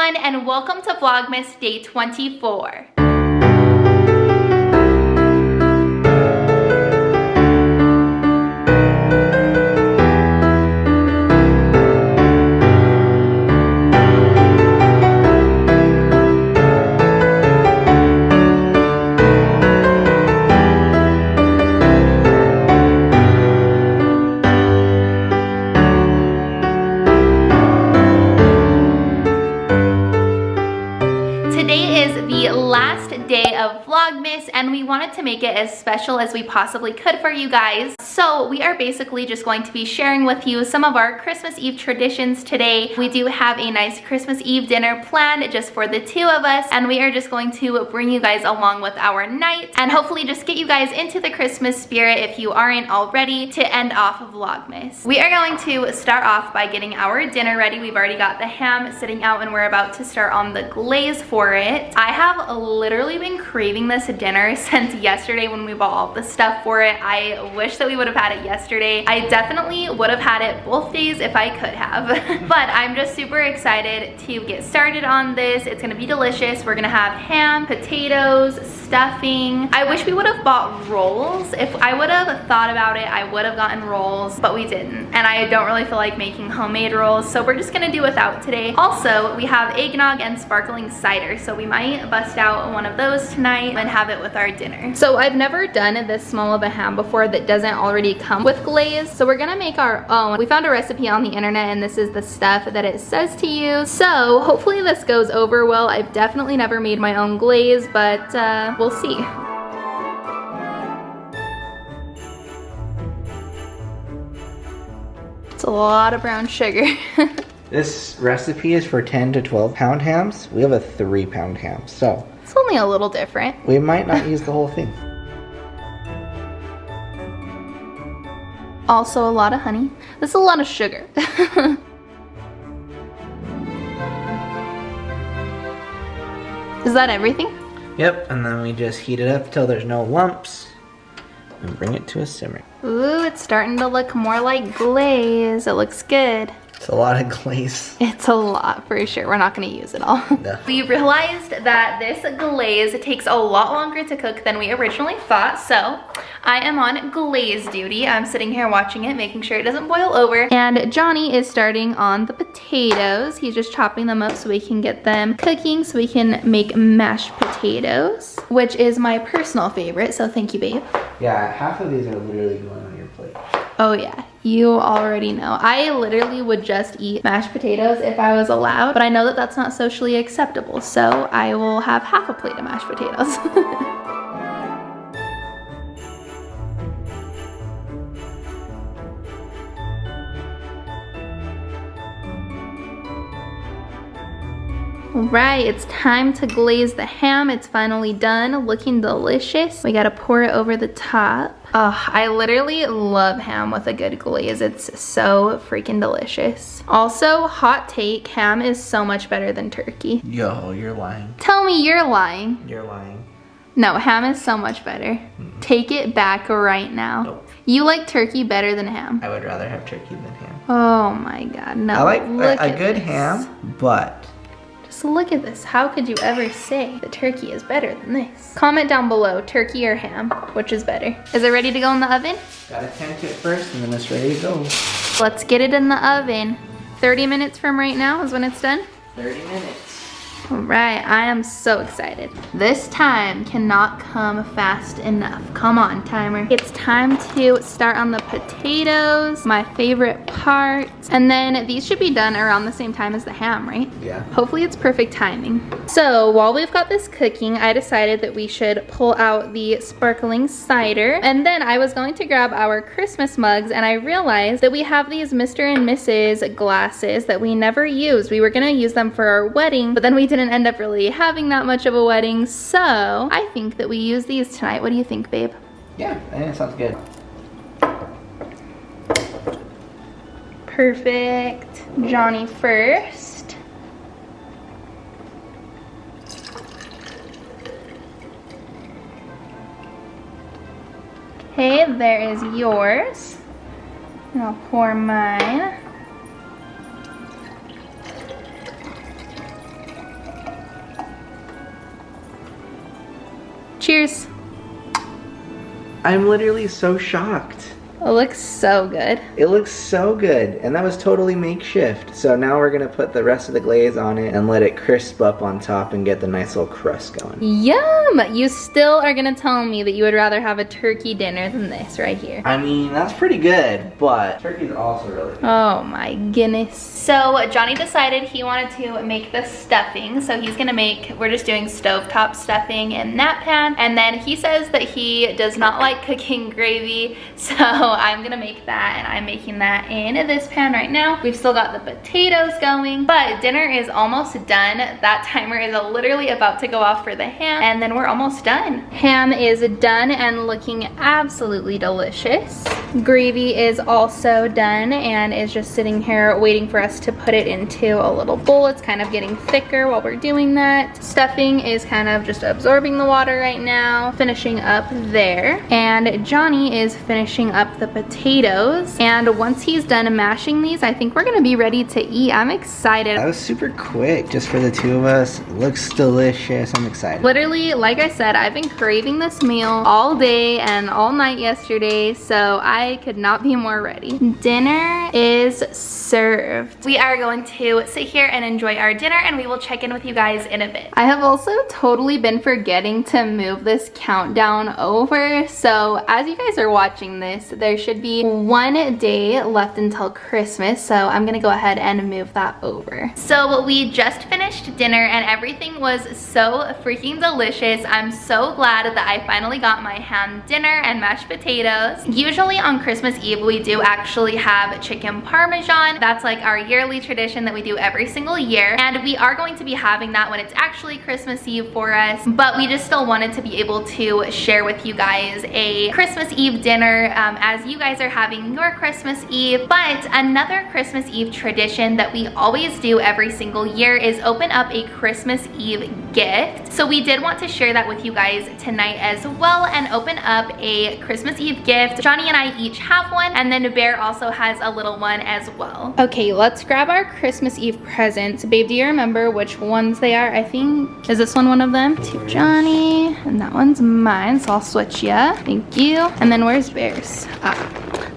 everyone, and welcome to Vlogmas Day 24. Last day of Vlogmas, and we wanted to make it as special as we possibly could for you guys. So we are basically just going to be sharing with you some of our Christmas Eve traditions today. We do have a nice Christmas Eve dinner planned just for the two of us, and we are just going to bring you guys along with our night and hopefully just get you guys into the Christmas spirit if you aren't already, to end off of Vlogmas. We are going to start off by getting our dinner ready. We've already got the ham sitting out and we're about to start on the glaze for it. I have literally been craving this dinner since yesterday when we bought all the stuff for it. I wish that we would have had it yesterday. I definitely would have had it both days if I could have. But I'm just super excited to get started on this. It's gonna be delicious. We're gonna have ham, potatoes, stuffing. I wish we would have bought rolls. If I would have thought about it, I would have gotten rolls, but we didn't. And I don't really feel like making homemade rolls, so we're just gonna do without today. Also, we have eggnog and sparkling cider, so we might bust out one of those tonight and have it with our dinner. So I've never done this small of a ham before that doesn't already come with glaze, so we're gonna make our own. We found a recipe on the internet and this is the stuff that it says to use, so hopefully this goes over well. I've definitely never made my own glaze, but we'll see. It's a lot of brown sugar. This recipe is for 10 to 12 pound hams. We have a 3-pound ham, so it's only a little different. We might not use the whole thing. Also a lot of honey. This is a lot of sugar. Is that everything? Yep, and then we just heat it up till there's no lumps and bring it to a simmer. Ooh, it's starting to look more like glaze. It looks good. It's a lot of glaze. It's a lot for sure. We're not gonna use it all. No. We realized that this glaze takes a lot longer to cook than we originally thought, so I am on glaze duty. I'm sitting here watching it, making sure it doesn't boil over. And Johnny is starting on the potatoes. He's just chopping them up so we can get them cooking so we can make mashed potatoes, which is my personal favorite, so thank you, babe. Yeah, half of these are literally going on your plate. Oh yeah, you already know. I literally would just eat mashed potatoes if I was allowed, but I know that that's not socially acceptable, so I will have half a plate of mashed potatoes. Alright, it's time to glaze the ham. It's finally done, looking delicious. We gotta pour it over the top. Oh, I literally love ham with a good glaze. It's so freaking delicious. Also, hot take, ham is so much better than turkey. Yo, you're lying. Tell me you're lying. You're lying. No, ham is so much better. Take it back right now. Nope. You like turkey better than ham. I would rather have turkey than ham. Oh my god, no. I like a good ham, but just look at this. How could you ever say that turkey is better than this? Comment down below, turkey or ham, which is better? Is it ready to go in the oven? Gotta tend to it first and then it's ready to go. Let's get it in the oven. 30 minutes from right now is when it's done? 30 minutes. All right, I am so excited. This time cannot come fast enough. Come on, timer. It's time to start on the potatoes, my favorite part. And then these should be done around the same time as the ham, right? Yeah. Hopefully it's perfect timing. So while we've got this cooking, I decided that we should pull out the sparkling cider. And then I was going to grab our Christmas mugs and I realized that we have these Mr. and Mrs. glasses that we never use. We were gonna use them for our wedding, but then we didn't end up really having that much of a wedding, so I think that we use these tonight. What do you think, babe? Yeah, I think it sounds good. Perfect. Johnny first. Okay, there is yours. And I'll pour mine. Cheers. I'm literally so shocked. It looks so good. It looks so good, and that was totally makeshift. So now we're gonna put the rest of the glaze on it and let it crisp up on top and get the nice little crust going. Yum! You still are gonna tell me that you would rather have a turkey dinner than this right here. I mean, that's pretty good, but turkey's also really good. Oh my goodness. So Johnny decided he wanted to make the stuffing. So he's gonna we're just doing stovetop stuffing in that pan. And then he says that he does not like cooking gravy. So I'm gonna make that, and I'm making that in this pan right now. We've still got the potatoes going, but dinner is almost done. That timer is literally about to go off for the ham, and then we're almost done. Ham is done and looking absolutely delicious. Gravy is also done and is just sitting here waiting for us to put it into a little bowl. It's kind of getting thicker while we're doing that. Stuffing is kind of just absorbing the water right now, finishing up there. And Johnny is finishing up the potatoes. And once he's done mashing these, I think we're gonna be ready to eat. I'm excited. That was super quick, just for the two of us. It looks delicious. I'm excited. Literally, like I said, I've been craving this meal all day and all night yesterday, so I could not be more ready. Dinner is served. We are going to sit here and enjoy our dinner, and we will check in with you guys in a bit. I have also totally been forgetting to move this countdown over, so as you guys are watching this, there should be 1 day left until Christmas, so I'm gonna go ahead and move that over. So we just finished dinner and everything was so freaking delicious. I'm so glad that I finally got my ham dinner and mashed potatoes. Usually on Christmas Eve we do actually have chicken parmesan. That's like our yearly tradition that we do every single year, and we are going to be having that when it's actually Christmas Eve for us, but we just still wanted to be able to share with you guys a Christmas Eve dinner as you guys are having your Christmas Eve. But another Christmas Eve tradition that we always do every single year is open up a Christmas Eve gift. So we did want to share that with you guys tonight as well and open up a Christmas Eve gift. Johnny and I each have one, and then Bear also has a little one as well. Okay, let's grab our Christmas Eve presents. Babe, do you remember which ones they are? I think, is this one of them? To Johnny, and that one's mine, so I'll switch ya. Thank you. And then where's Bear's?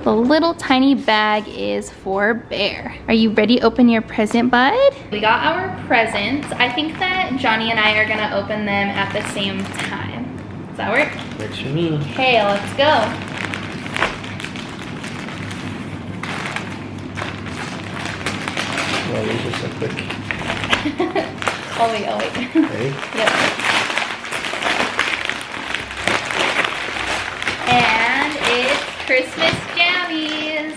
The little tiny bag is for Bear. Are you ready to open your present, bud? We got our presents. I think that Johnny and I are gonna open them at the same time. Does that work? Works for me. Okay, let's go. Well, these are so quick. Oh wait. Ready? Yep. And it's Christmas jammies.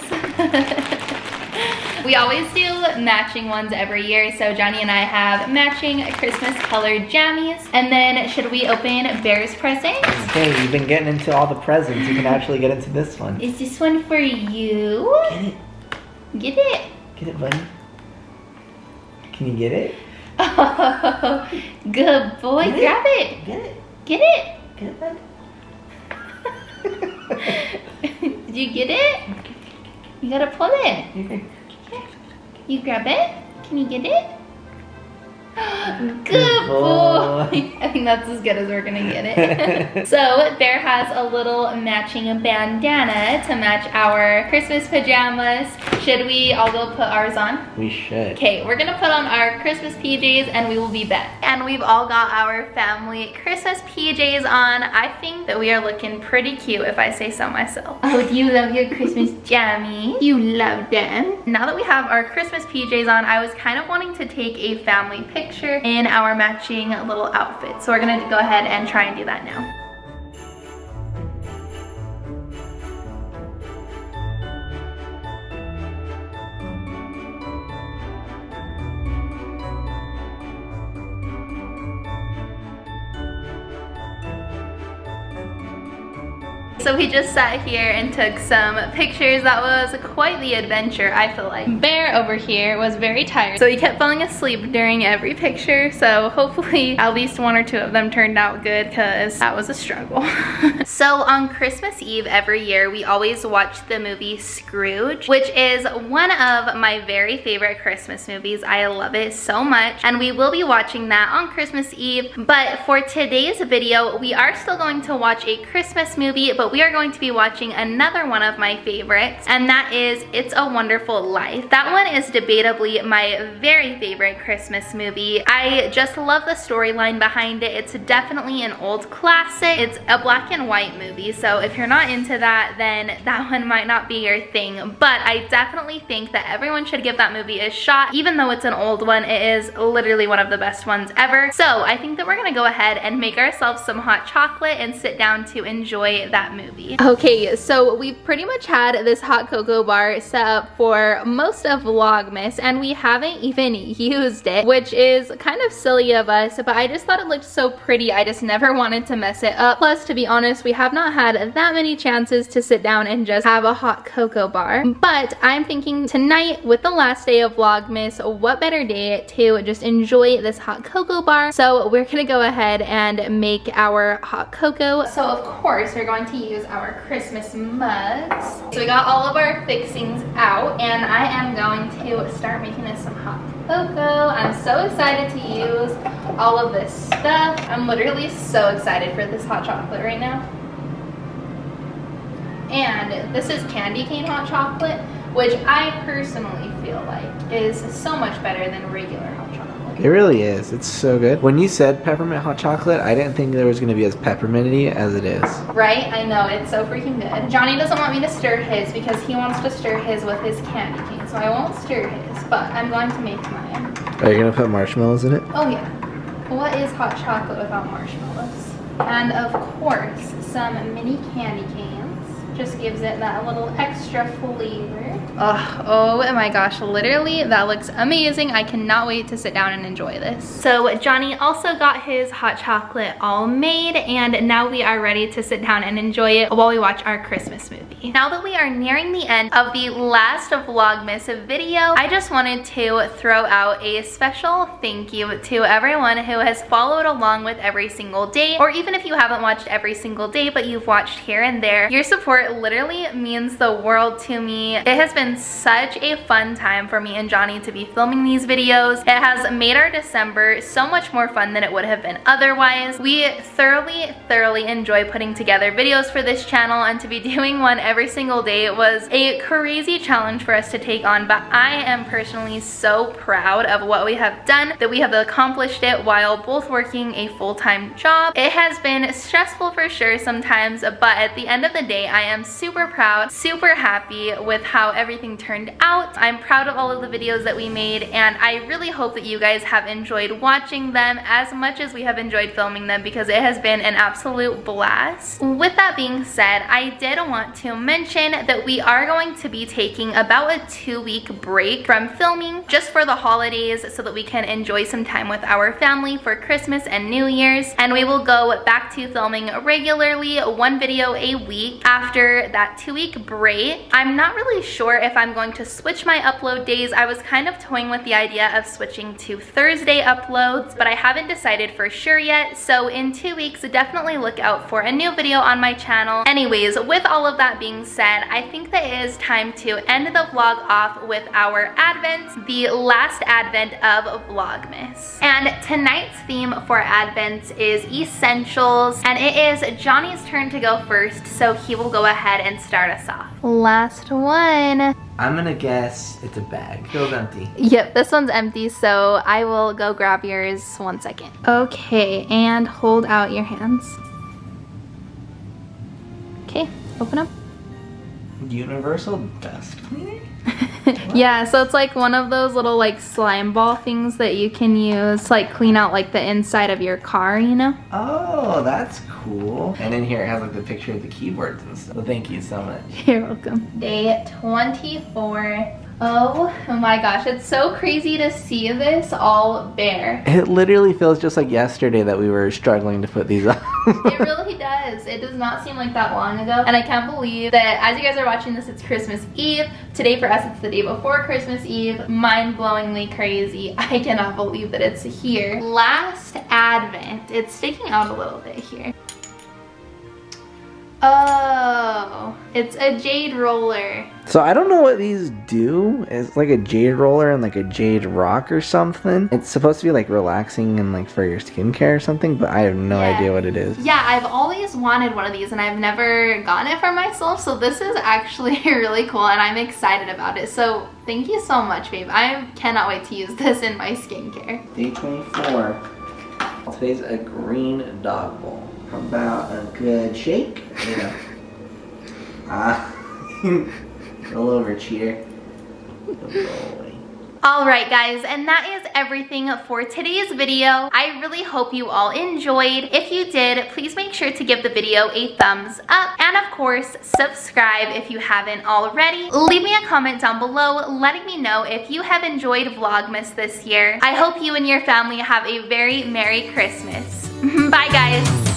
We always do matching ones every year, so Johnny and I have matching Christmas colored jammies. And then should we open Bear's present? Okay, you've been getting into all the presents. You can actually get into this one. Is this one for you? Get it. Get it. Get it, buddy. Can you get it? Oh, good boy. Get Grab it. it. Get it. Get it. Get it, bud. Did you get it? You gotta pull it. Here. You grab it? Can you get it? Good boy. I think that's as good as we're gonna get it. So Bear has a little matching bandana to match our Christmas pajamas. Should we all go put ours on? We should. Okay, we're gonna put on our Christmas PJs and we will be back. And we've all got our family Christmas PJs on. I think that we are looking pretty cute if I say so myself. Oh, do you love your Christmas jammies? You love them. Now that we have our Christmas PJs on, I was kind of wanting to take a family picture in our matching little outfit. So we're gonna go ahead and try and do that now. So we just sat here and took some pictures. That was quite the adventure, I feel like. Bear over here was very tired, so he kept falling asleep during every picture. So hopefully at least one or two of them turned out good, because that was a struggle. So on Christmas Eve every year, we always watch the movie Scrooge, which is one of my very favorite Christmas movies. I love it so much, and we will be watching that on Christmas Eve. But for today's video, we are still going to watch a Christmas movie, but we are going to be watching another one of my favorites, and that is It's a Wonderful Life. That one is debatably my very favorite Christmas movie. I just love the storyline behind it. It's definitely an old classic. It's a black and white movie, so if you're not into that, then that one might not be your thing. But I definitely think that everyone should give that movie a shot. Even though it's an old one, it is literally one of the best ones ever. So I think that we're gonna go ahead and make ourselves some hot chocolate and sit down to enjoy that movie. Okay, so we've pretty much had this hot cocoa bar set up for most of Vlogmas, and we haven't even used it, which is kind of silly of us, but I just thought it looked so pretty. I just never wanted to mess it up. Plus, to be honest, we have not had that many chances to sit down and just have a hot cocoa bar. But I'm thinking tonight, with the last day of Vlogmas, what better day to just enjoy this hot cocoa bar. So we're gonna go ahead and make our hot cocoa. So of course, we're going to use our Christmas mugs. So we got all of our fixings out, and I am going to start making us some hot cocoa. I'm so excited to use all of this stuff. I'm literally so excited for this hot chocolate right now. And this is candy cane hot chocolate, which I personally feel like is so much better than regular hot chocolate. It really is. It's so good. When you said peppermint hot chocolate, I didn't think there was going to be as pepperminty as it is. Right? I know. It's so freaking good. Johnny doesn't want me to stir his because he wants to stir his with his candy cane, so I won't stir his, but I'm going to make mine. Are you going to put marshmallows in it? Oh yeah. What is hot chocolate without marshmallows? And of course, some mini candy canes. Just gives it that little extra flavor. Oh my gosh, literally that looks amazing. I cannot wait to sit down and enjoy this. So Johnny also got his hot chocolate all made, and now we are ready to sit down and enjoy it while we watch our Christmas movie. Now that we are nearing the end of the last Vlogmas video, I just wanted to throw out a special thank you to everyone who has followed along with every single day, or even if you haven't watched every single day but you've watched here and there. Your support literally means the world to me. It has been such a fun time for me and Johnny to be filming these videos. It has made our December so much more fun than it would have been otherwise. We thoroughly enjoy putting together videos for this channel, and to be doing one every single day was a crazy challenge for us to take on, but I am personally so proud of what we have done, that we have accomplished it while both working a full-time job. It has been stressful for sure sometimes, but at the end of the day, I am super proud, super happy with how everything turned out. I'm proud of all of the videos that we made, and I really hope that you guys have enjoyed watching them as much as we have enjoyed filming them, because it has been an absolute blast. With that being said, I did want to mention that we are going to be taking about a 2-week break from filming just for the holidays, so that we can enjoy some time with our family for Christmas and New Year's, and we will go back to filming regularly, one video a week after that 2-week break. I'm not really sure if I'm going to switch my upload days. I was kind of toying with the idea of switching to Thursday uploads, but I haven't decided for sure yet. So in 2 weeks, definitely look out for a new video on my channel. Anyways, with all of that being said, I think that it is time to end the vlog off with our Advent, the last Advent of Vlogmas. And tonight's theme for Advent is essentials, and it is Johnny's turn to go first, so he will go ahead and start us off. Last one. I'm gonna guess it's a bag. Feels empty. Yep, this one's empty, so I will go grab yours 1 second. Okay, and hold out your hands. Okay, open up. Universal dust cleaner? Yeah, so it's like one of those little like slime ball things that you can use to like clean out like the inside of your car, you know? Oh, that's cool. And in here it has like the picture of the keyboards and stuff. Well, thank you so much. You're welcome. Day 24 Oh my gosh, it's so crazy to see this all bare. It literally feels just like yesterday that we were struggling to put these up. It really does. It does not seem like that long ago. And I can't believe that as you guys are watching this, it's Christmas Eve. Today for us, it's the day before Christmas Eve. Mind-blowingly crazy. I cannot believe that it's here. Last Advent. It's sticking out a little bit here. Oh, it's a jade roller. So I don't know what these do. It's like a jade roller and like a jade rock or something. It's supposed to be like relaxing and like for your skincare or something, but I have no idea what it is. Yeah, I've always wanted one of these and I've never gotten it for myself. So this is actually really cool and I'm excited about it. So thank you so much, babe. I cannot wait to use this in my skincare. Day 24. Today's a green dog bowl. How about a good shake? Yeah. Roll over, cheater. Alright guys, and that is everything for today's video. I really hope you all enjoyed. If you did, please make sure to give the video a thumbs up. And of course, subscribe if you haven't already. Leave me a comment down below letting me know if you have enjoyed Vlogmas this year. I hope you and your family have a very Merry Christmas. Bye guys!